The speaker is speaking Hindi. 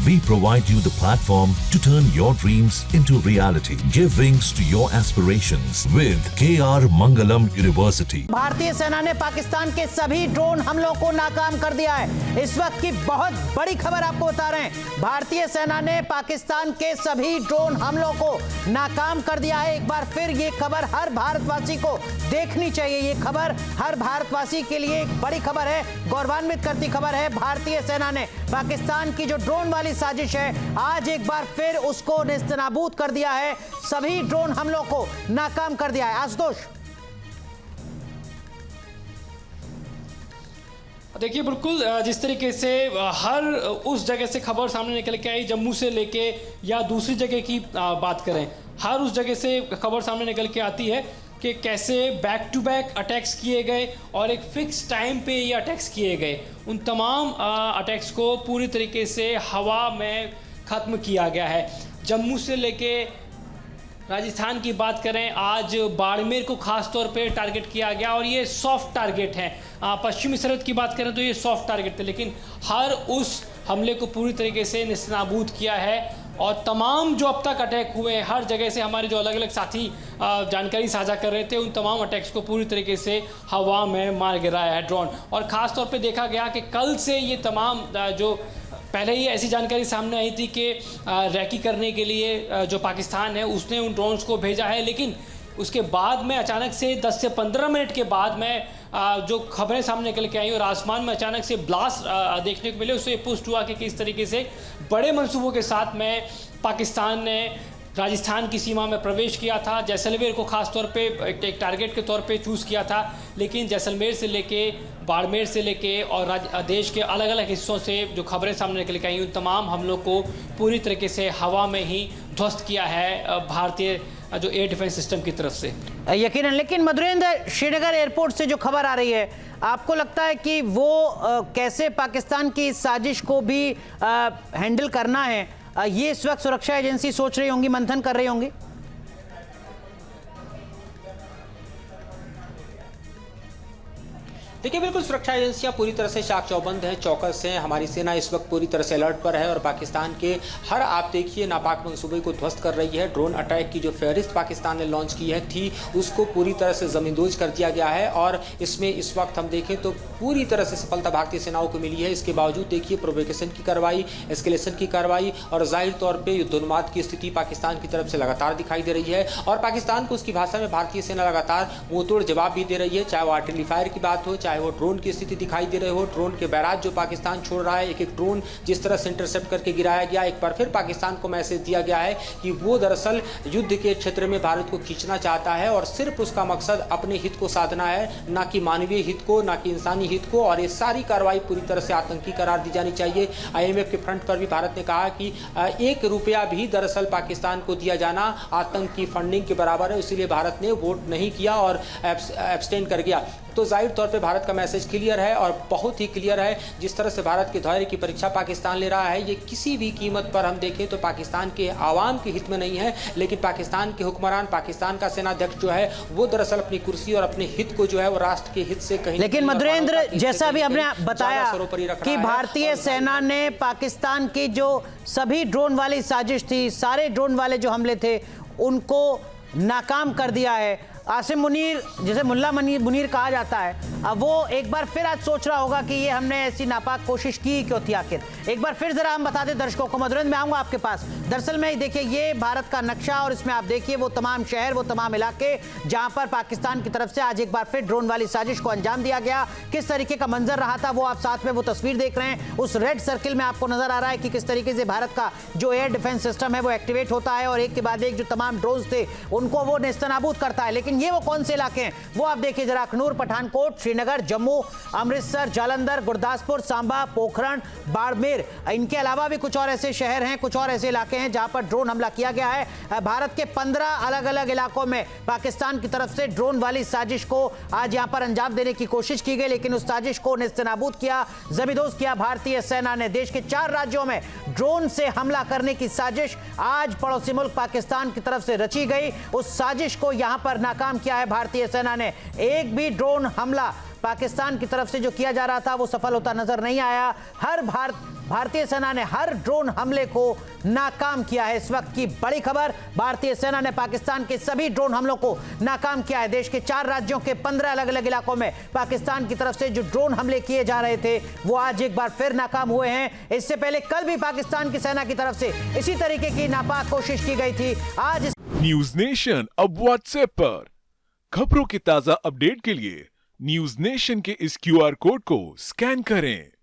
We provide you the platform to turn your dreams into reality. Give wings to your aspirations with KR Mangalam University. भारतीय सेना ने पाकिस्तान के सभी ड्रोन हमलों को नाकाम कर दिया है। इस वक्त की बहुत बड़ी खबर आपको बता रहे हैं। भारतीय सेना ने पाकिस्तान के सभी ड्रोन हमलों को नाकाम कर दिया है। एक बार फिर ये खबर हर भारतवासी को देखनी चाहिए। ये खबर हर भारतवासी के लिए एक बड़ी खबर है, गौरवान्वित करती खबर है। भारतीय सेना ने पाकिस्तान की जो ड्रोन वाली साजिश है, आज एक बार फिर उसको नेस्तनाबूद कर दिया है। सभी ड्रोन हमलों को नाकाम कर दिया है। आशुतोष, देखिए, बिल्कुल जिस तरीके से हर उस जगह से खबर सामने निकल के आई, जम्मू से लेके या दूसरी जगह की बात करें, हर उस जगह से खबर सामने निकल के आती है कि कैसे बैक टू बैक अटैक्स किए गए और एक फिक्स टाइम पे ये अटैक्स किए गए। उन तमाम अटैक्स को पूरी तरीके से हवा में ख़त्म किया गया है। जम्मू से लेके राजस्थान की बात करें, आज बाड़मेर को खास तौर पे टारगेट किया गया और ये सॉफ्ट टारगेट हैं। पश्चिमी सरहद की बात करें तो ये सॉफ्ट टारगेट थे, लेकिन हर उस हमले को पूरी तरीके से नेस्तनाबूद किया है। और तमाम जो अब तक अटैक हुए हैं, हर जगह से हमारे जो अलग अलग साथी जानकारी साझा कर रहे थे, उन तमाम अटैक्स को पूरी तरीके से हवा में मार गिराया है ड्रोन। और ख़ास तौर पे देखा गया कि कल से ये तमाम जो पहले ही ऐसी जानकारी सामने आई थी कि रैकी करने के लिए जो पाकिस्तान है उसने उन ड्रोन्स को भेजा है, लेकिन उसके बाद में अचानक से 10 से 15 मिनट के बाद में जो खबरें सामने निकल के आई और आसमान में अचानक से ब्लास्ट देखने को मिले, उससे पुष्ट हुआ कि किस तरीके से बड़े मंसूबों के साथ में पाकिस्तान ने राजस्थान की सीमा में प्रवेश किया था। जैसलमेर को खास तौर पे एक टारगेट के तौर पे चूज़ किया था, लेकिन जैसलमेर से लेके बाड़मेर से लेके और देश के अलग अलग हिस्सों से जो खबरें सामने निकल के आई, उन तमाम हमलों को पूरी तरीके से हवा में ही ध्वस्त किया है भारतीय जो एयर डिफेंस सिस्टम की तरफ से। यकीनन। लेकिन मधुरेंद्र, श्रीनगर एयरपोर्ट से जो खबर आ रही है, आपको लगता है कि वो कैसे पाकिस्तान की इस साजिश को भी हैंडल करना है, ये इस वक्त सुरक्षा एजेंसी सोच रही होंगी, मंथन कर रही होंगी? देखिए, बिल्कुल सुरक्षा एजेंसियां पूरी तरह से चाक चौबंद हैं, चौकस हैं। हमारी सेना इस वक्त पूरी तरह से अलर्ट पर है और पाकिस्तान के हर, आप देखिए, नापाक मंसूबे को ध्वस्त कर रही है। ड्रोन अटैक की जो फहरिस्त पाकिस्तान ने लॉन्च की है थी, उसको पूरी तरह से ज़मींदोज कर दिया गया है। और इसमें इस वक्त हम देखें तो पूरी तरह से सफलता भारतीय सेनाओं को मिली है। इसके बावजूद देखिए, प्रोवोकेशन की कार्रवाई, एस्केलेशन की कार्रवाई और जाहिर तौर पर युद्धोन्माद की स्थिति पाकिस्तान की तरफ से लगातार दिखाई दे रही है। और पाकिस्तान को उसकी भाषा में भारतीय सेना लगातार मुंहतोड़ जवाब भी दे रही है, चाहे वो आर्टिलरी फायर की बात हो, चाहे वो ड्रोन की स्थिति दिखाई दे रहे हो। ड्रोन के बैराज जो पाकिस्तान छोड़ रहा है, एक एक ड्रोन जिस तरह से इंटरसेप्ट करके गिराया गया, एक बार फिर पाकिस्तान को मैसेज दिया गया है कि वो दरअसल युद्ध के क्षेत्र में भारत को खींचना चाहता है और सिर्फ उसका मकसद अपने हित को साधना है, ना कि मानवीय हित को, ना कि इंसानी हित को। और ये सारी कार्रवाई पूरी तरह से आतंकी करार दी जानी चाहिए। IMF के फ्रंट पर भी भारत ने कहा कि 1 रुपया भी दरअसल पाकिस्तान को दिया जाना आतंक की फंडिंग के बराबर है, इसलिए भारत ने वोट नहीं किया और एब्सटेन कर गया। तो जाहिर तौर पे भारत का मैसेज क्लियर है और बहुत ही क्लियर है। जिस तरह से भारत के धैर्य की परीक्षा पाकिस्तान ले रहा है, ये किसी भी कीमत पर हम देखें तो पाकिस्तान के आवाम के हित में नहीं है, लेकिन पाकिस्तान के हुक्मरान, पाकिस्तान का सेनाध्यक्ष जो है, वो दरअसल अपनी कुर्सी और अपने हित को जो है वो राष्ट्र के हित से कहीं। लेकिन मधुरेंद्र, जैसा भी हमने बताया कि भारतीय सेना ने पाकिस्तान की जो सभी ड्रोन वाली साजिश थी, सारे ड्रोन वाले जो हमले थे, उनको नाकाम कर दिया है। आसिम मुनीर, जिसे मुल्ला मुनीर कहा जाता है, अब वो एक बार फिर आज सोच रहा होगा कि ये हमने ऐसी नापाक कोशिश की क्यों थी आखिर। एक बार फिर जरा हम बता दें दर्शकों को। मधुरेंद्र, मैं आऊँगा आपके पास। दरअसल में देखिए, ये भारत का नक्शा और इसमें आप देखिए वो तमाम शहर, वो तमाम इलाके जहाँ पर पाकिस्तान की तरफ से आज एक बार फिर ड्रोन वाली साजिश को अंजाम दिया गया। किस तरीके का मंजर रहा था वो आप साथ में वो तस्वीर देख रहे हैं। उस रेड सर्किल में आपको नजर आ रहा है कि किस तरीके से भारत का जो एयर डिफेंस सिस्टम है वो एक्टिवेट होता है और एक के बाद एक जो तमाम ड्रोन थे उनको वो नेस्तनाबूद करता है। लेकिन ये वो कौन से इलाके हैं वो आप देखिए जरा। अखनूर, पठानकोट, श्रीनगर, जम्मू, अमृतसर, जालंधर, गुरदासपुर, सांबा, पोखरण, बाड़मेर, इनके अलावा भी कुछ और ऐसे शहर हैं, कुछ और ऐसे इलाके हैं जहां पर ड्रोन हमला किया गया है। भारत के 15 अलग अलग इलाकों में पाकिस्तान की तरफ से ड्रोन वाली साजिश को आज यहां पर अंजाम देने की कोशिश की गई, लेकिन उस साजिश को नेस्तनाबूद किया, ज़मींदोज़ किया भारतीय सेना ने। देश के 4 राज्यों में ड्रोन से हमला करने की साजिश आज पड़ोसी मुल्क पाकिस्तान की तरफ से रची गई। उस साजिश को यहां पर नाकाम किया है भारतीय सेना ने। एक भी ड्रोन हमला पाकिस्तान की तरफ से जो किया जा रहा था वो सफल होता नजर नहीं आया। हर भारतीय सेना ने हर ड्रोन हमले को नाकाम किया है। इस वक्त की बड़ी खबर, भारतीय सेना ने पाकिस्तान के सभी ड्रोन हमलों को नाकाम किया है। देश के 4 राज्यों के 15 अलग अलग इलाकों में पाकिस्तान की तरफ से जो ड्रोन हमले किए जा रहे थे वो आज एक बार फिर नाकाम हुए हैं। इससे पहले कल भी पाकिस्तान की सेना की तरफ से इसी तरीके की नापाक कोशिश की गई थी। आज न्यूज नेशन अब व्हाट्सएप पर खबरों के ताजा अपडेट के लिए न्यूज नेशन के इस QR कोड को स्कैन करें।